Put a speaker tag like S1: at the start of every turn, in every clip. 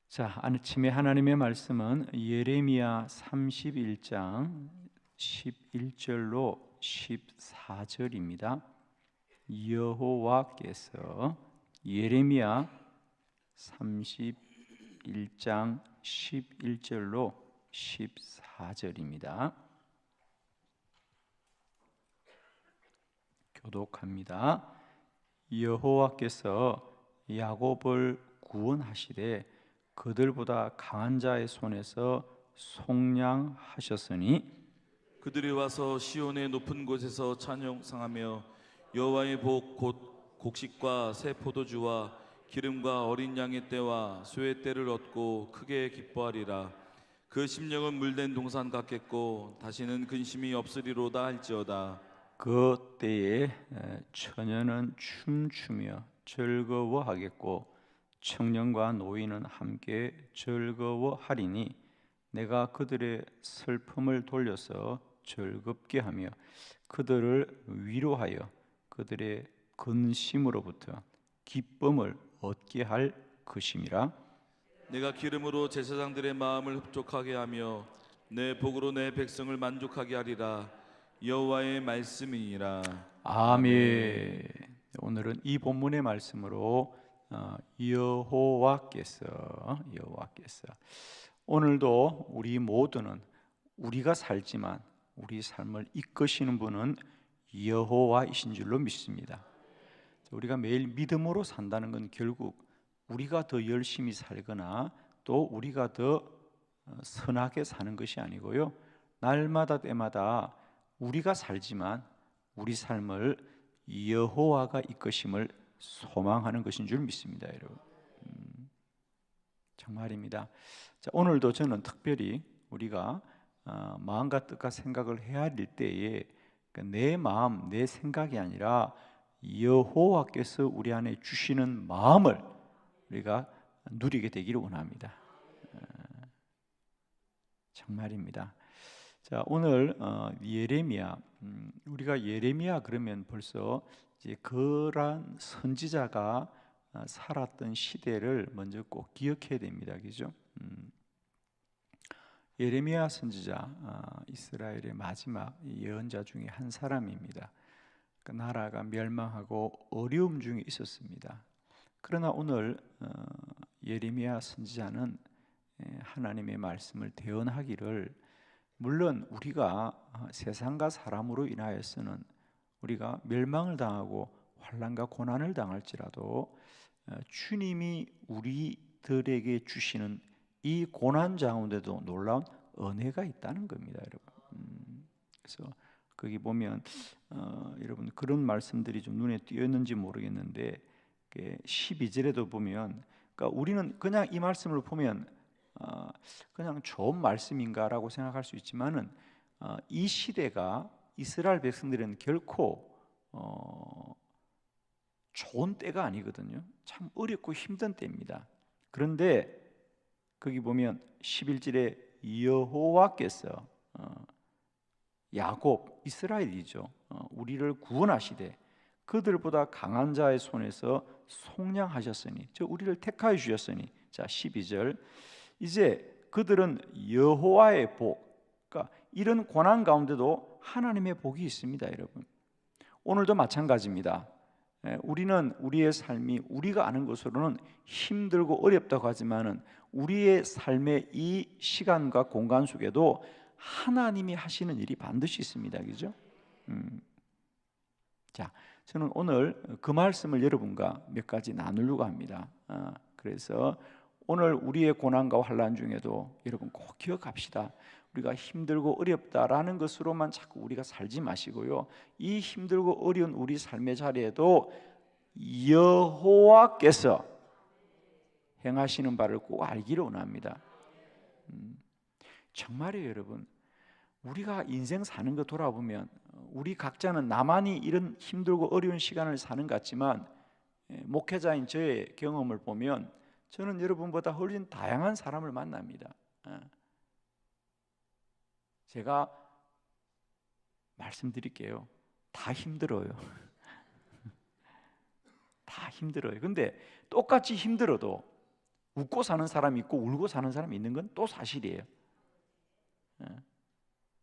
S1: 자, 아침에 하나님의 말씀은 예레미야 31장 11절로 14절입니다. 여호와께서 예레미야 31장 11절로 14절입니다. 교독합니다. 여호와께서 야곱을 구원하시되 그들보다 강한 자의 손에서 속량하셨으니
S2: 그들이 와서 시온의 높은 곳에서 찬송하며 여호와의 복 곧 곡식과 새 포도주와 기름과 어린 양의 때와 소의 때를 얻고 크게 기뻐하리라. 그 심령은 물된 동산 같겠고 다시는 근심이 없으리로다 할지어다.
S1: 그 때에 처녀는 춤추며 즐거워하겠고 청년과 노인은 함께 즐거워하리니 내가 그들의 슬픔을 돌려서 즐겁게 하며 그들을 위로하여 그들의 근심으로부터 기쁨을 얻게 할 것임이라.
S2: 내가 기름으로 제사장들의 마음을 흡족하게 하며 내 복으로 내 백성을 만족하게 하리라. 여호와의 말씀이니라.
S1: 아멘. 오늘은 이 본문의 말씀으로 여호와께서 오늘도 우리 모두는 우리가 살지만 우리 삶을 이끄시는 분은 여호와이신 줄로 믿습니다. 우리가 매일 믿음으로 산다는 건 결국 우리가 더 열심히 살거나 또 우리가 더 선하게 사는 것이 아니고요, 날마다 때마다 우리가 살지만 우리 삶을 여호와가 이끄심을 소망하는 것인 줄 믿습니다, 여러분. 정말입니다. 자, 오늘도 저는 특별히 우리가 마음과 뜻과 생각을 헤아릴 때에 내 마음, 내 생각이 아니라 여호와께서 우리 안에 주시는 마음을 우리가 누리게 되기를 원합니다. 정말입니다. 자, 오늘 예레미야, 우리가 예레미야 그러면 벌써 이제 그런 선지자가 살았던 시대를 먼저 꼭 기억해야 됩니다, 그죠? 예레미야 선지자, 이스라엘의 마지막 예언자 중에 한 사람입니다. 그 나라가 멸망하고 어려움 중에 있었습니다. 그러나 오늘 예레미야 선지자는 하나님의 말씀을 대언하기를, 물론 우리가 세상과 사람으로 인하여서는 우리가 멸망을 당하고 환난과 고난을 당할지라도 주님이 우리들에게 주시는 이 고난 가운데도 놀라운 은혜가 있다는 겁니다, 여러분. 그래서 거기 보면 여러분 그런 말씀들이 좀 눈에 띄었는지 모르겠는데 12절에도 보면, 그러니까 우리는 그냥 이 말씀을 보면 그냥 좋은 말씀인가라고 생각할 수 있지만은 이 시대가 이스라엘 백성들은 결코 좋은 때가 아니거든요. 참 어렵고 힘든 때입니다. 그런데 거기 보면 11절에 여호와께서 야곱, 이스라엘이죠, 우리를 구원하시되 그들보다 강한 자의 손에서 속량하셨으니, 저 우리를 택하여 주셨으니. 자, 12절, 이제 그들은 여호와의 복, 그러니까 이런 고난 가운데도 하나님의 복이 있습니다, 여러분. 오늘도 마찬가지입니다. 우리는 우리의 삶이 우리가 아는 것으로는 힘들고 어렵다고 하지만은 우리의 삶의 이 시간과 공간 속에도 하나님이 하시는 일이 반드시 있습니다, 그죠? 자, 저는 오늘 그 말씀을 여러분과 몇 가지 나누려고 합니다. 그래서 오늘 우리의 고난과 환난 중에도 여러분 꼭 기억합시다. 우리가 힘들고 어렵다라는 것으로만 자꾸 우리가 살지 마시고요, 이 힘들고 어려운 우리 삶의 자리에도 여호와께서 행하시는 바를 꼭 알기를 원합니다. 정말이에요, 여러분. 우리가 인생 사는 거 돌아보면 우리 각자는 나만이 이런 힘들고 어려운 시간을 사는 것 같지만, 목회자인 저의 경험을 보면 저는 여러분보다 훨씬 다양한 사람을 만납니다. 제가 말씀드릴게요. 다 힘들어요. 다 힘들어요. 근데 똑같이 힘들어도 웃고 사는 사람이 있고 울고 사는 사람이 있는 건 또 사실이에요.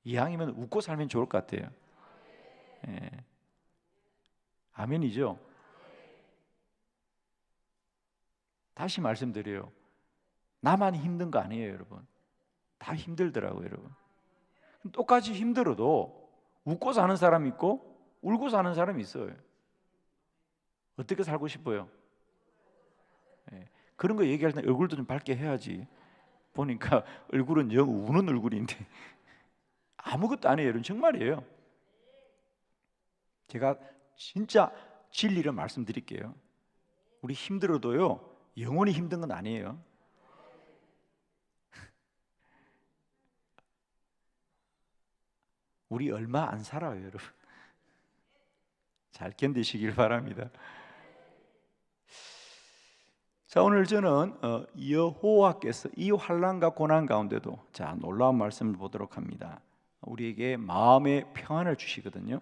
S1: 이왕이면 웃고 살면 좋을 것 같아요. 예. 아멘이죠. 다시 말씀드려요. 나만 힘든 거 아니에요, 여러분. 다 힘들더라고요, 여러분. 똑같이 힘들어도 웃고 사는 사람이 있고 울고 사는 사람이 있어요. 어떻게 살고 싶어요? 예. 그런 거 얘기할 때 얼굴도 좀 밝게 해야지. 보니까 얼굴은 영 우는 얼굴인데 아무것도 아니에요, 여러분. 정말이에요. 제가 진짜 진리를 말씀드릴게요. 우리 힘들어도요, 영원히 힘든 건 아니에요. 우리 얼마 안 살아요, 여러분. 잘 견디시길 바랍니다. 자, 오늘 저는 여호와께서 이 환난과 고난 가운데도 놀라운 말씀을 보도록 합니다. 우리에게 마음의 평안을 주시거든요.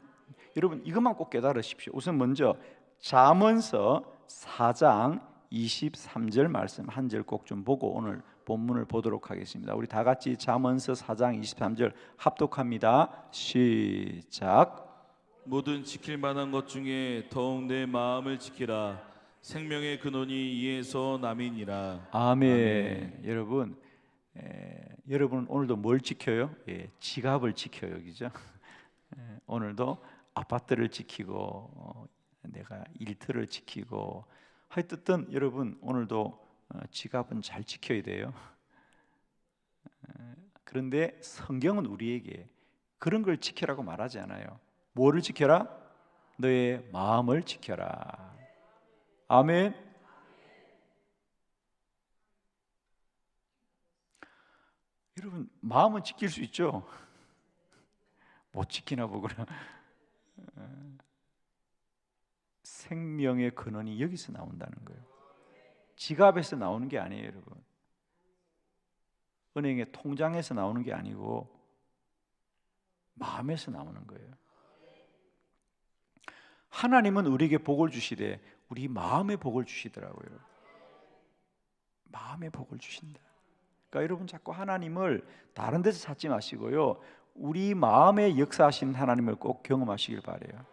S1: 여러분 이것만 꼭 깨달으십시오. 우선 먼저 잠언서 4장 23절 말씀 한 절 꼭 좀 보고 오늘 본문을 보도록 하겠습니다. 우리 다 같이 잠언서 4장 23절 합독합니다. 시작.
S2: 모든 지킬 만한 것 중에 더욱 내 마음을 지키라. 생명의 근원이 이에서 남이니라.
S1: 아멘. 여러분, 여러분 오늘도 뭘 지켜요? 지갑을 지켜요, 그죠? 오늘도 아파트를 지키고 내가 일터를 지키고 하여튼 여러분 오늘도 지갑은 잘 지켜야 돼요. 그런데 성경은 우리에게 그런 걸 지키라고 말하지 않아요. 뭐를 지켜라? 너의 마음을 지켜라. 아멘. 여러분 마음은 지킬 수 있죠? 못 지키나 보구나. 생명의 근원이 여기서 나온다는 거예요. 지갑에서 나오는 게 아니에요, 여러분. 은행의 통장에서 나오는 게 아니고 마음에서 나오는 거예요. 하나님은 우리에게 복을 주시되 우리 마음에 복을 주시더라고요. 마음에 복을 주신다. 그러니까 여러분 자꾸 하나님을 다른 데서 찾지 마시고요, 우리 마음에 역사하신 하나님을 꼭 경험하시길 바래요.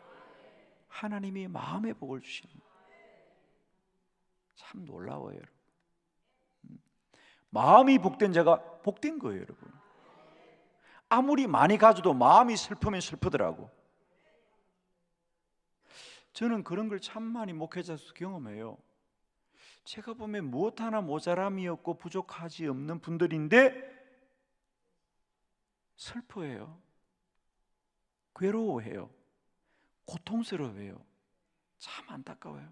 S1: 하나님이 마음에 복을 주시는, 참 놀라워요, 여러분. 마음이 복된 자가 복된 거예요, 여러분. 아무리 많이 가져도 마음이 슬프면 슬프더라고. 저는 그런 걸 참 많이 목회자로서 경험해요. 제가 보면 무엇 하나 모자람이 없고 부족하지 없는 분들인데 슬퍼해요. 괴로워해요. 고통스러워해요. 참 안타까워요.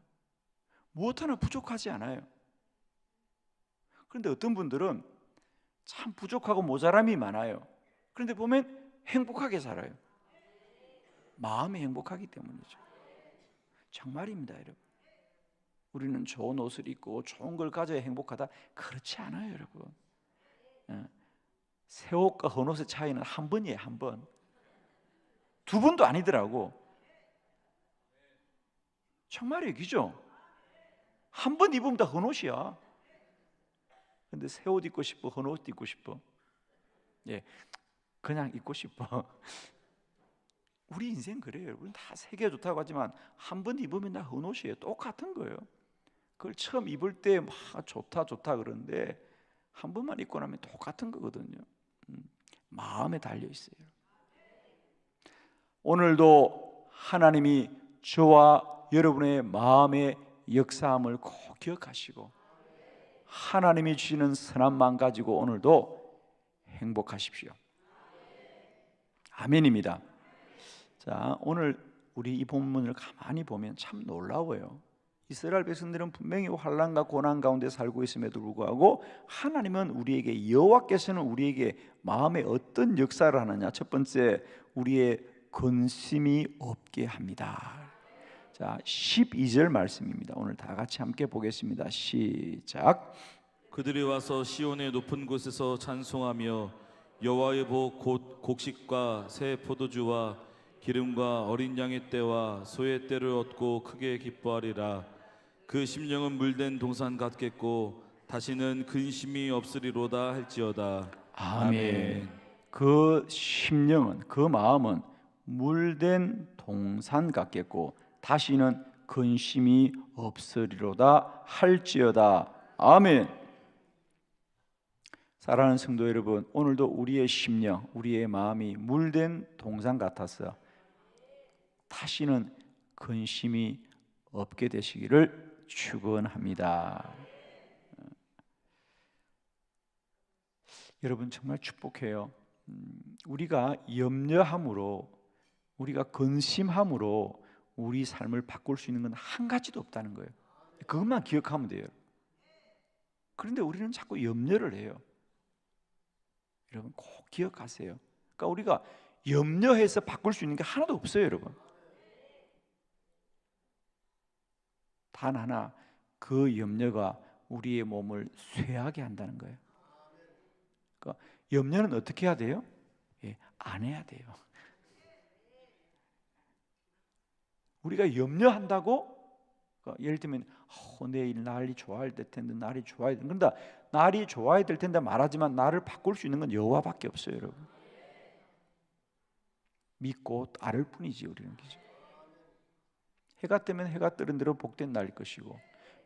S1: 무엇 하나 부족하지 않아요. 그런데 어떤 분들은 참 부족하고 모자람이 많아요. 그런데 보면 행복하게 살아요. 마음이 행복하기 때문이죠. 정말입니다, 여러분. 우리는 좋은 옷을 입고 좋은 걸 가져야 행복하다, 그렇지 않아요, 여러분. 새 옷과 헌 옷의 차이는 한 번이에요, 한 번. 두 번도 아니더라고. 정말이에요, 그죠? 한 번 입으면 다 헌 옷이야. 근데 새 옷 입고 싶어, 헌 옷 입고 싶어? 예, 그냥 입고 싶어. 우리 인생 그래요, 여러분. 다 새 개 좋다고 하지만 한 번 입으면 다 헌 옷이에요. 똑같은 거예요. 그걸 처음 입을 때 막 좋다 그러는데 한 번만 입고 나면 똑같은 거거든요. 마음에 달려 있어요. 오늘도 하나님이 저와 여러분의 마음의 역사함을 꼭 기억하시고 하나님이 주시는 선한 마음 가지고 오늘도 행복하십시오. 아멘입니다. 자, 오늘 우리 이 본문을 가만히 보면 참 놀라워요. 이스라엘 백성들은 분명히 환난과 고난 가운데 살고 있음에도 불구하고 하나님은 우리에게, 여호와께서는 우리에게 마음에 어떤 역사를 하느냐. 첫 번째, 우리의 근심이 없게 합니다. 자, 12절 말씀입니다. 오늘 다 같이 함께 보겠습니다. 시작.
S2: 그들이 와서 시온의 높은 곳에서 찬송하며 여호와의 복 곧 곡식과 새 포도주와 기름과 어린 양의 떼와 소의 떼를 얻고 크게 기뻐하리라. 그 심령은 물된 동산 같겠고 다시는 근심이 없으리로다 할지어다.
S1: 아멘. 그 심령은, 그 마음은 물된 동산 같겠고 다시는 근심이 없으리로다 할지어다. 아멘. 사랑하는 성도 여러분, 오늘도 우리의 심령, 우리의 마음이 물된 동산 같아서 다시는 근심이 없게 되시기를 축원합니다. 여러분 정말 축복해요. 우리가 염려함으로, 우리가 근심함으로 우리 삶을 바꿀 수 있는 건 한 가지도 없다는 거예요. 그것만 기억하면 돼요. 그런데 우리는 자꾸 염려를 해요. 여러분 꼭 기억하세요. 그러니까 우리가 염려해서 바꿀 수 있는 게 하나도 없어요, 여러분. 단 하나, 그 염려가 우리의 몸을 쇠하게 한다는 거예요. 그러니까 염려는 어떻게 해야 돼요? 안 해야 돼요. 우리가 염려한다고, 그러니까 예를 들면 내일 날이 좋아야 될 텐데, 날이 좋아야 될 텐데, 날이 좋아야 될 텐데 말하지만 나를 바꿀 수 있는 건 여호와밖에 없어요, 여러분. 믿고 따를 뿐이지 우리는. 그죠? 해가 뜨면 해가 뜨는 대로 복된 날일 것이고,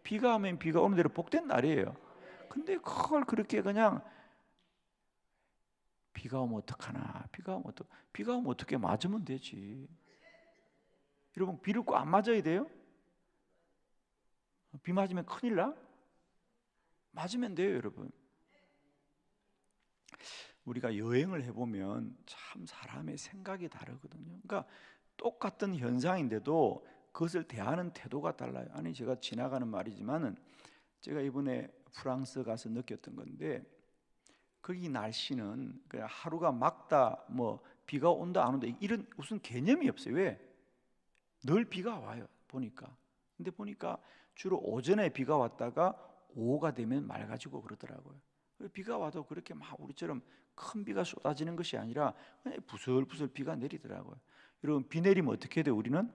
S1: 비가 오면 비가 오는 대로 복된 날이에요. 근데 그걸 그렇게 그냥 비가 오면 어떡하나, 비가 오면 어떻게 맞으면 되지. 여러분 비를 꼭 안 맞아야 돼요? 비 맞으면 큰일 나? 맞으면 돼요, 여러분. 우리가 여행을 해보면 참 사람의 생각이 다르거든요. 그러니까 똑같은 현상인데도 그것을 대하는 태도가 달라요. 아니 제가 지나가는 말이지만은 제가 이번에 프랑스 가서 느꼈던 건데, 거기 날씨는 그냥 하루가 맑다, 뭐 비가 온다 안 온다 이런 무슨 개념이 없어요. 왜? 늘 비가 와요, 보니까. 근데 보니까 주로 오전에 비가 왔다가 오후가 되면 맑아지고 그러더라고요. 비가 와도 그렇게 막 우리처럼 큰 비가 쏟아지는 것이 아니라 그냥 부슬부슬 비가 내리더라고요. 여러분 비 내리면 어떻게 해야 돼요? 우리는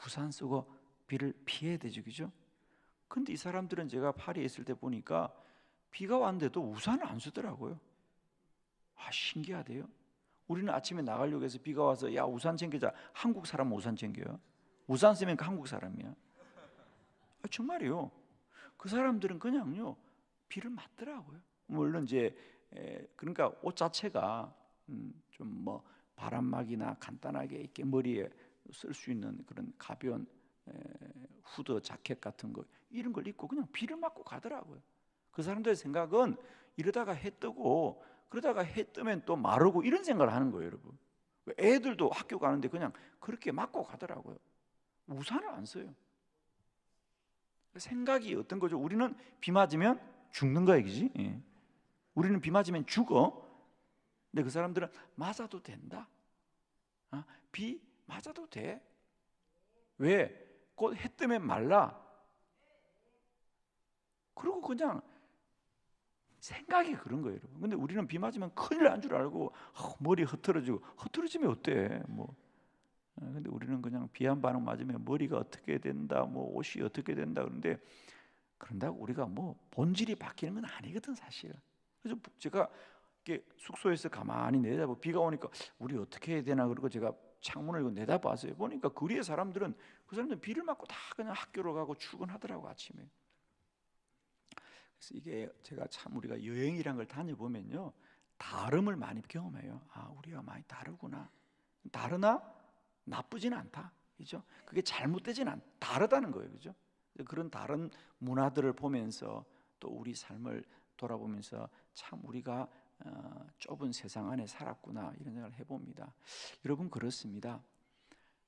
S1: 우산 쓰고 비를 피해야 되죠, 그죠? 근데 이 사람들은 제가 파리에 있을 때 보니까 비가 왔는데도 우산을 안 쓰더라고요. 신기하대요. 우리는 아침에 나가려고 해서 비가 와서 야 우산 챙기자. 한국 사람은 우산 챙겨요. 우산 쓰면 그 한국 사람이야. 정말이요. 그 사람들은 그냥요 비를 맞더라고요. 물론 이제 그러니까 옷 자체가 좀 뭐 바람막이나 간단하게 이렇게 머리에 쓸 수 있는 그런 가벼운 후드 자켓 같은 거 이런 걸 입고 그냥 비를 맞고 가더라고요. 그 사람들의 생각은 이러다가 해 뜨고 그러다가 해 뜨면 또 마르고 이런 생각을 하는 거예요, 여러분. 애들도 학교 가는데 그냥 그렇게 맞고 가더라고요. 우산을 안 써요. 생각이 어떤 거죠? 우리는 비 맞으면 죽는 거야, 그지? 우리는 비 맞으면 죽어. 근데 그 사람들은 맞아도 된다. 비 맞아도 돼. 왜? 곧 해 뜨면 말라. 그리고 그냥 생각이 그런 거예요, 여러분. 근데 우리는 비 맞으면 큰일 난 줄 알고 머리 흐트러지면 어때? 뭐. 근데 우리는 그냥 비 한 방울 맞으면 머리가 어떻게 된다, 뭐 옷이 어떻게 된다 그러는데 그런다고 우리가 뭐 본질이 바뀌는 건 아니거든, 사실은. 그래서 제가 이렇게 숙소에서 가만히 내다보고 비가 오니까 우리 어떻게 해야 되나 그러고 제가 창문을 내다봤어요. 보니까 거리의 사람들은 그 사람들은 비를 맞고 다 그냥 학교로 가고 출근하더라고, 아침에. 그래서 이게 제가 참 우리가 여행이란 걸 다녀보면요 다름을 많이 경험해요. 우리가 많이 다르구나. 다르나 나쁘진 않다, 그죠? 그게 잘못되진 않, 다르다는 거예요, 그죠? 그런 다른 문화들을 보면서 또 우리 삶을 돌아보면서 참 우리가 좁은 세상 안에 살았구나 이런 생각을 해봅니다. 여러분 그렇습니다.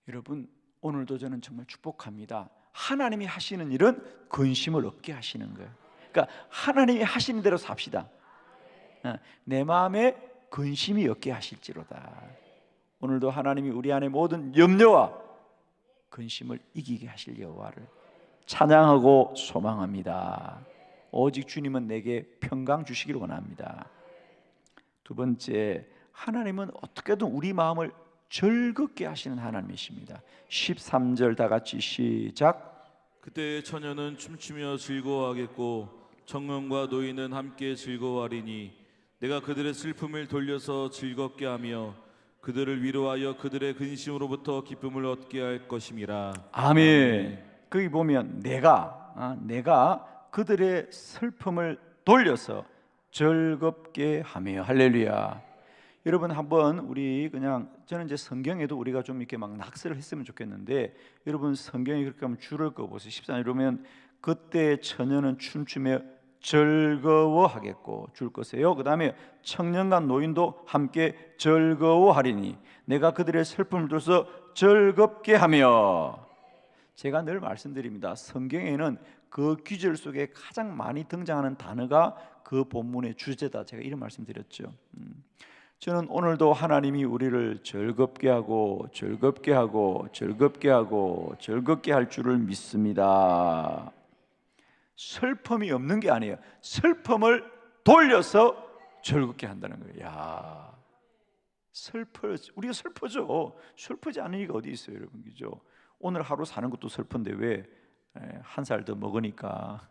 S1: 여러분 오늘도 저는 정말 축복합니다. 하나님이 하시는 일은 근심을 없게 하시는 거예요. 그러니까 하나님이 하시는 대로 삽시다. 내 마음에 근심이 없게 하실지로다. 오늘도 하나님이 우리 안에 모든 염려와 근심을 이기게 하실 여호와를 찬양하고 소망합니다. 오직 주님은 내게 평강 주시기를 원합니다. 두 번째, 하나님은 어떻게든 우리 마음을 즐겁게 하시는 하나님이십니다. 13절 다 같이 시작.
S2: 그때 처녀는 춤추며 즐거워하겠고 청년과 노인은 함께 즐거워하리니 내가 그들의 슬픔을 돌려서 즐겁게 하며 그들을 위로하여 그들의 근심으로부터 기쁨을 얻게 할 것임이라.
S1: 아멘. 거기 보면 내가 그들의 슬픔을 돌려서 즐겁게 하며. 할렐루야. 여러분 한번 우리 그냥 저는 이제 성경에도 우리가 좀 이렇게 막 낙서를 했으면 좋겠는데 여러분 성경에 그렇게 하면 줄을 꺼보세요. 14절 이러면 그때 처녀는 춤추며 즐거워하겠고 줄 것이에요. 그 다음에 청년과 노인도 함께 즐거워하리니 내가 그들의 슬픔을 들어서 즐겁게 하며. 제가 늘 말씀드립니다. 성경에는 그 귀절 속에 가장 많이 등장하는 단어가 그 본문의 주제다. 제가 이런 말씀드렸죠. 저는 오늘도 하나님이 우리를 즐겁게 하고 즐겁게 하고 즐겁게 하고 즐겁게 할 줄을 믿습니다. 슬픔이 없는 게 아니에요. 슬픔을 돌려서 즐겁게 한다는 거예요. 야, 우리가 슬프죠. 슬프지 않은 이가 어디 있어요, 여러분, 그죠? 오늘 하루 사는 것도 슬픈데 왜 한 살 더 먹으니까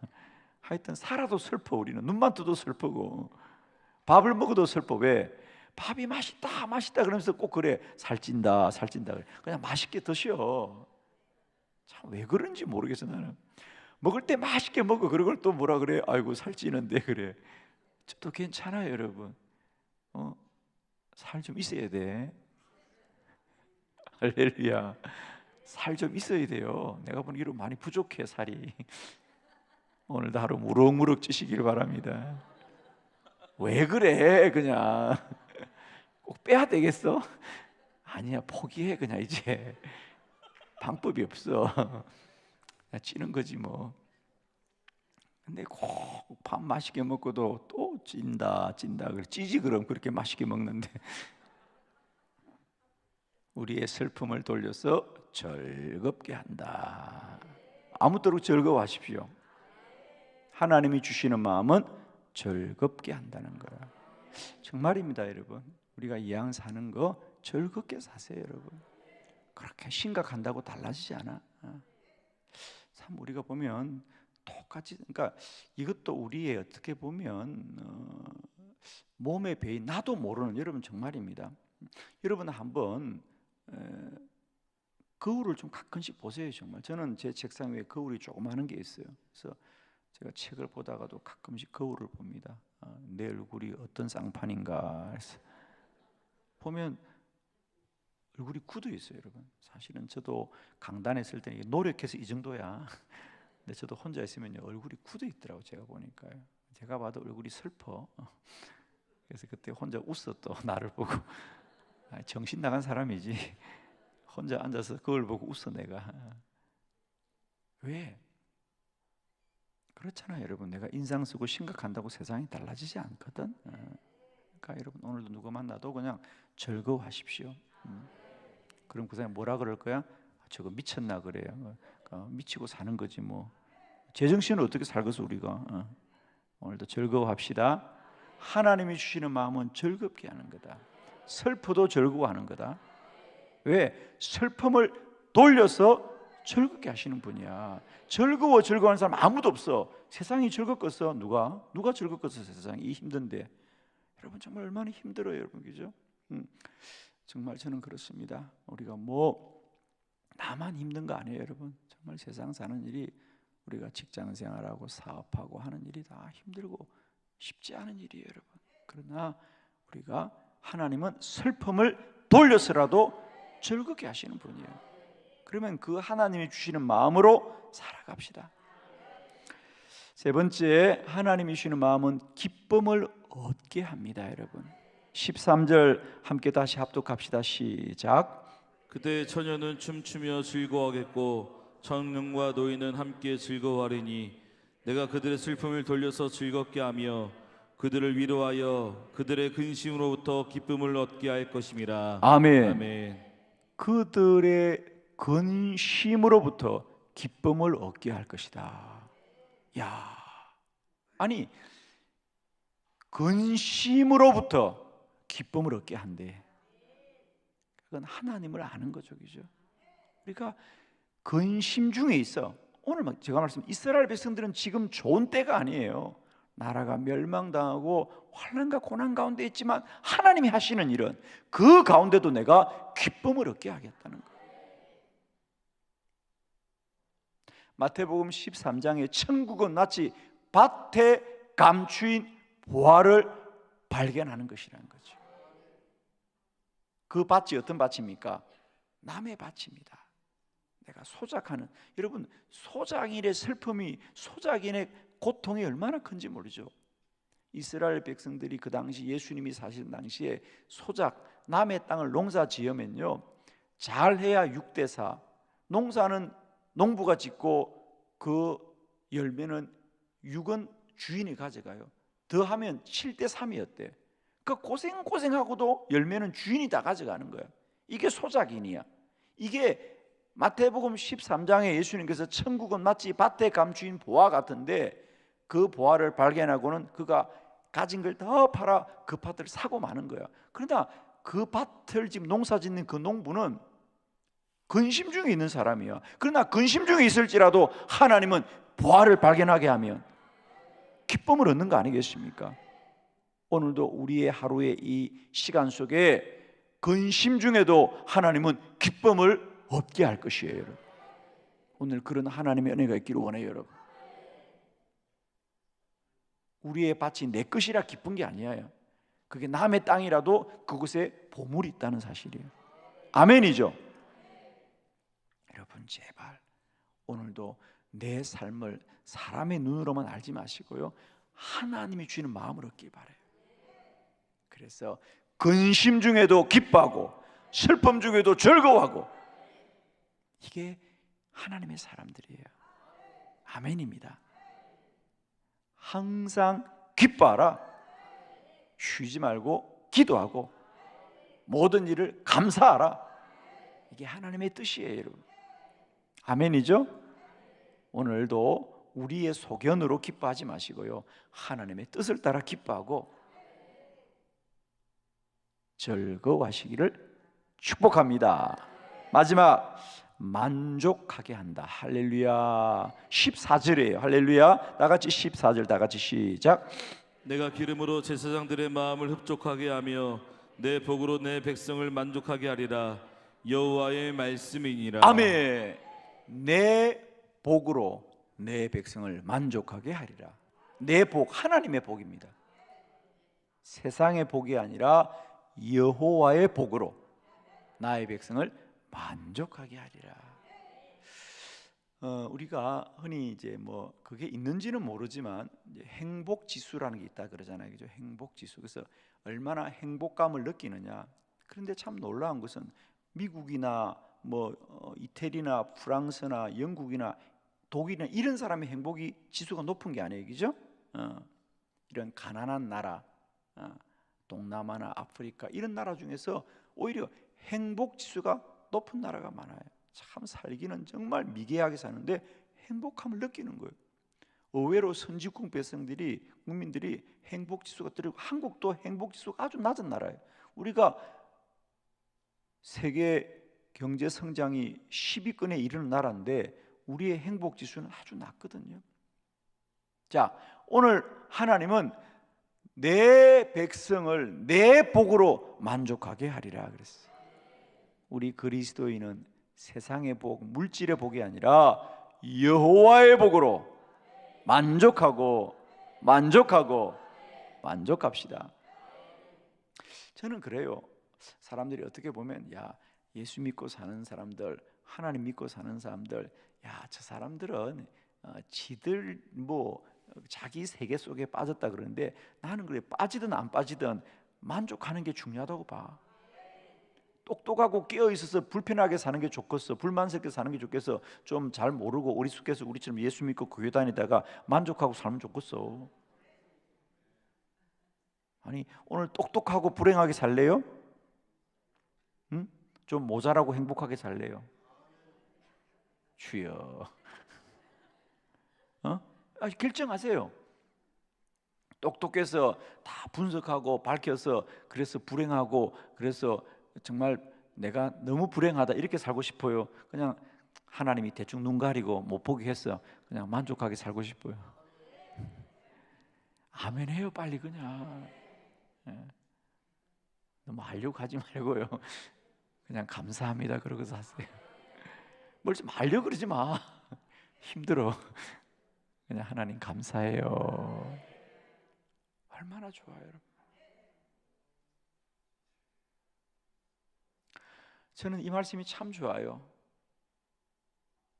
S1: 하여튼 살아도 슬퍼. 우리는 눈만 떠도 슬프고 밥을 먹어도 슬퍼. 왜? 밥이 맛있다 그러면서 꼭 그래 살찐다 그래. 그냥 맛있게 드셔. 참 왜 그런지 모르겠어. 나는 먹을 때 맛있게 먹어. 그걸 또 뭐라 그래? 아이고 살찌는데 그래. 저도 괜찮아요, 여러분. 살 좀 있어야 돼. 할렐루야. 살 좀 있어야 돼요. 내가 보기로 많이 부족해, 살이. 오늘도 하루 무럭무럭 찌시길 바랍니다. 왜 그래? 그냥 꼭 빼야 되겠어? 아니야, 포기해. 그냥 이제 방법이 없어. 찌는 거지 뭐. 근데 꼭 밥 맛있게 먹고도 또 찐다 그래. 찌지 그럼 그렇게 맛있게 먹는데. 우리의 슬픔을 돌려서 즐겁게 한다. 아무쪼록 즐거워하십시오. 하나님이 주시는 마음은 즐겁게 한다는 거야. 정말입니다, 여러분. 우리가 이왕 사는 거 즐겁게 사세요, 여러분. 그렇게 심각한다고 달라지지 않아. 참 우리가 보면 똑같이, 그러니까 이것도 우리의 어떻게 보면 몸에 배인 나도 모르는, 여러분 정말입니다. 여러분 한번 거울을 좀 가끔씩 보세요. 정말 저는 제 책상 위에 거울이 조그마한 게 있어요. 그래서 제가 책을 보다가도 가끔씩 거울을 봅니다. 내 얼굴이 어떤 쌍판인가 해서 보면 얼굴이 굳어 있어요, 여러분. 사실은 저도 강단에 있을 때는 노력해서 이 정도야. 근데 저도 혼자 있으면 얼굴이 굳어 있더라고. 제가 보니까요. 제가 봐도 얼굴이 슬퍼. 그래서 그때 혼자 웃어. 또 나를 보고 정신 나간 사람이지. 혼자 앉아서 그걸 보고 웃어 내가. 왜? 그렇잖아요, 여러분. 내가 인상 쓰고 심각한다고 세상이 달라지지 않거든. 그러니까 여러분 오늘도 누구 만나도 그냥 즐거워하십시오. 그럼 그 사람이 뭐라 그럴 거야? 저거 미쳤나 그래요. 미치고 사는 거지 뭐. 제정신은 어떻게 살겠어 우리가. 오늘도 즐거워합시다. 하나님이 주시는 마음은 즐겁게 하는 거다. 슬퍼도 즐거워하는 거다. 왜? 슬픔을 돌려서 즐겁게 하시는 분이야. 즐거워하는 사람 아무도 없어. 세상이 즐겁겠어? 누가 즐겁겠어? 세상이 이 힘든데. 여러분 정말 얼마나 힘들어요, 여러분, 그죠? 정말 저는 그렇습니다. 우리가 뭐 나만 힘든 거 아니에요, 여러분. 정말 세상 사는 일이, 우리가 직장 생활하고 사업하고 하는 일이 다 힘들고 쉽지 않은 일이에요, 여러분. 그러나 우리가 하나님은 슬픔을 돌려서라도 즐겁게 하시는 분이에요. 그러면 그 하나님이 주시는 마음으로 살아갑시다. 세 번째, 하나님이 주시는 마음은 기쁨을 얻게 합니다, 여러분. 13절 함께 다시 합독합시다. 시작.
S2: 그때 처녀는 춤추며 즐거워하겠고 청년과 노인은 함께 즐거워하리니 내가 그들의 슬픔을 돌려서 즐겁게 하며 그들을 위로하여 그들의 근심으로부터 기쁨을 얻게 할 것임이라.
S1: 아멘.
S2: 아멘.
S1: 그들의 근심으로부터 기쁨을 얻게 할 것이다. 야, 아니 근심으로부터 기쁨을 얻게 한대. 그건 하나님을 아는 거죠, 그죠? 그러니까 근심 중에 있어. 오늘 제가 말씀, 이스라엘 백성들은 지금 좋은 때가 아니에요. 나라가 멸망당하고 환난과 고난 가운데 있지만 하나님이 하시는 일은 그 가운데도 내가 기쁨을 얻게 하겠다는 거예요. 마태복음 13장에 천국은 마치 밭에 감추인 보화를 발견하는 것이라는 거죠. 그 밭이 어떤 밭입니까? 남의 밭입니다. 내가 소작하는, 여러분 소작인의 슬픔이, 소작인의 고통이 얼마나 큰지 모르죠. 이스라엘 백성들이 그 당시 예수님이 사시는 당시에 소작, 남의 땅을 농사 지으면요, 잘해야 6대4, 농사는 농부가 짓고 그 열매는 6은 주인이 가져가요. 더하면 7대3이었대. 그 고생하고도 열매는 주인이 다 가져가는 거야. 이게 소작인이야. 이게 마태복음 13장에 예수님께서 천국은 마치 밭에 감추인 보화 같은데 그 보화를 발견하고는 그가 가진 걸 더 팔아 그 밭을 사고 마는 거야. 그러나 그 밭을 지금 농사 짓는 그 농부는 근심 중에 있는 사람이야. 그러나 근심 중에 있을지라도 하나님은 보화를 발견하게 하면 기쁨을 얻는 거 아니겠습니까? 오늘도 우리의 하루의 이 시간 속에 근심 중에도 하나님은 기쁨을 얻게 할 것이에요, 여러분. 오늘 그런 하나님의 은혜가 있기를 원해요, 여러분. 우리의 밭이 내 것이라 기쁜 게 아니에요. 그게 남의 땅이라도 그곳에 보물이 있다는 사실이에요. 아멘이죠. 여러분 제발 오늘도 내 삶을 사람의 눈으로만 알지 마시고요, 하나님이 주시는 마음을 얻기 바라요. 그래서 근심 중에도 기뻐하고 슬픔 중에도 즐거워하고, 이게 하나님의 사람들이에요. 아멘입니다. 항상 기뻐하라. 쉬지 말고 기도하고 모든 일을 감사하라. 이게 하나님의 뜻이에요, 여러분. 아멘이죠? 오늘도 우리의 소견으로 기뻐하지 마시고요, 하나님의 뜻을 따라 기뻐하고 즐거워하시기를 축복합니다. 마지막, 만족하게 한다. 할렐루야. 14절이에요. 할렐루야. 다같이 14절 다같이 시작.
S2: 내가 기름으로 제사장들의 마음을 흡족하게 하며 내 복으로 내 백성을 만족하게 하리라. 여호와의 말씀이니라.
S1: 아멘. 내 복으로 내 백성을 만족하게 하리라. 내 복, 하나님의 복입니다. 세상의 복이 아니라 여호와의 복으로 나의 백성을 만족하게 하리라. 우리가 흔히 이제 뭐 그게 있는지는 모르지만 이제 행복 지수라는 게 있다 그러잖아요, 그죠? 행복 지수. 그래서 얼마나 행복감을 느끼느냐. 그런데 참 놀라운 것은 미국이나 뭐 이태리나 프랑스나 영국이나 독일이나 이런 사람의 행복이 지수가 높은 게 아니에요, 그죠? 이런 가난한 나라, 동남아나 아프리카 이런 나라 중에서 오히려 행복 지수가 높은 나라가 많아요. 참 살기는 정말 미개하게 사는데 행복함을 느끼는 거예요. 의외로 선진국 백성들이, 국민들이 행복 지수가 떨어지고, 한국도 행복 지수가 아주 낮은 나라예요. 우리가 세계 경제 성장이 10위권에 이르는 나라인데 우리의 행복 지수는 아주 낮거든요. 자, 오늘 하나님은 내 백성을 내 복으로 만족하게 하리라 그랬어요. 우리 그리스도인은 세상의 복, 물질의 복이 아니라 여호와의 복으로 만족합시다. 저는 그래요. 사람들이 어떻게 보면, 야, 예수 믿고 사는 사람들, 하나님 믿고 사는 사람들, 야, 저 사람들은 지들 뭐 자기 세계 속에 빠졌다 그러는데, 나는 그래, 빠지든 안 빠지든 만족하는 게 중요하다고 봐. 똑똑하고 깨어있어서 불편하게 사는 게 좋겠어? 불만스럽게 사는 게 좋겠어? 좀 잘 모르고 어리숙해서 우리처럼 예수 믿고 교회 다니다가 만족하고 살면 좋겠어? 아니, 오늘 똑똑하고 불행하게 살래요? 응? 좀 모자라고 행복하게 살래요? 주여. 결정하세요. 똑똑해서 다 분석하고 밝혀서 그래서 불행하고, 그래서 정말 내가 너무 불행하다 이렇게 살고 싶어요? 그냥 하나님이 대충 눈 가리고 못 보게 해서 그냥 만족하게 살고 싶어요? 아멘 해요 빨리 그냥. 예. 너무 하려고 하지 말고요. 그냥 감사합니다 그러고서 하세요. 뭘 좀 하려고 그러지 마. 힘들어. 그냥 하나님 감사해요. 얼마나 좋아요 여러분. 저는 이 말씀이 참 좋아요.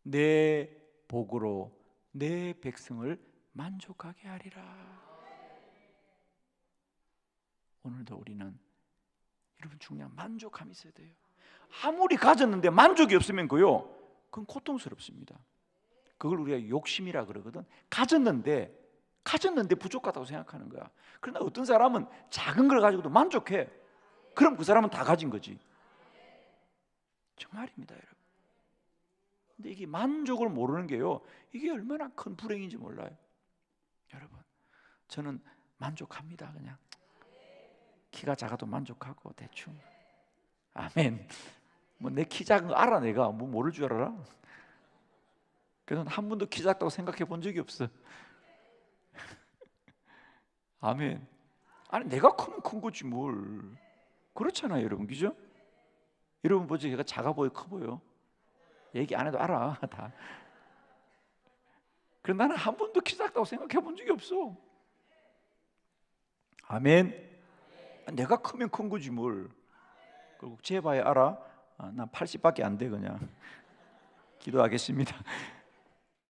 S1: 내 복으로 내 백성을 만족하게 하리라. 오늘도 우리는 여러분 중요한 만족함이 있어야 돼요. 아무리 가졌는데 만족이 없으면 그건 고통스럽습니다. 그걸 우리가 욕심이라 그러거든. 가졌는데 부족하다고 생각하는 거야. 그러나 어떤 사람은 작은 걸 가지고도 만족해. 그럼 그 사람은 다 가진 거지. 정말입니다 여러분. 근데 이게 만족을 모르는 게요, 이게 얼마나 큰 불행인지 몰라요. 여러분 저는 만족합니다. 그냥 키가 작아도 만족하고 대충. 아멘. 뭐 내 키 작은 거 알아. 내가 뭐 모를 줄 알아? 그래서 한 번도 키 작다고 생각해 본 적이 없어. 아멘. 아니 내가 크면 큰 거지 뭘. 그렇잖아요 여러분, 그죠? 여러분 보지, 걔가 작아 보여 커 보여? 얘기 안 해도 알아 다. 그래 나는 한 번도 키 작다고 생각해 본 적이 없어. 아멘. 내가 크면 큰 거지 뭘. 그리고 재봐야 알아. 난 80밖에 안 돼 그냥. 기도하겠습니다.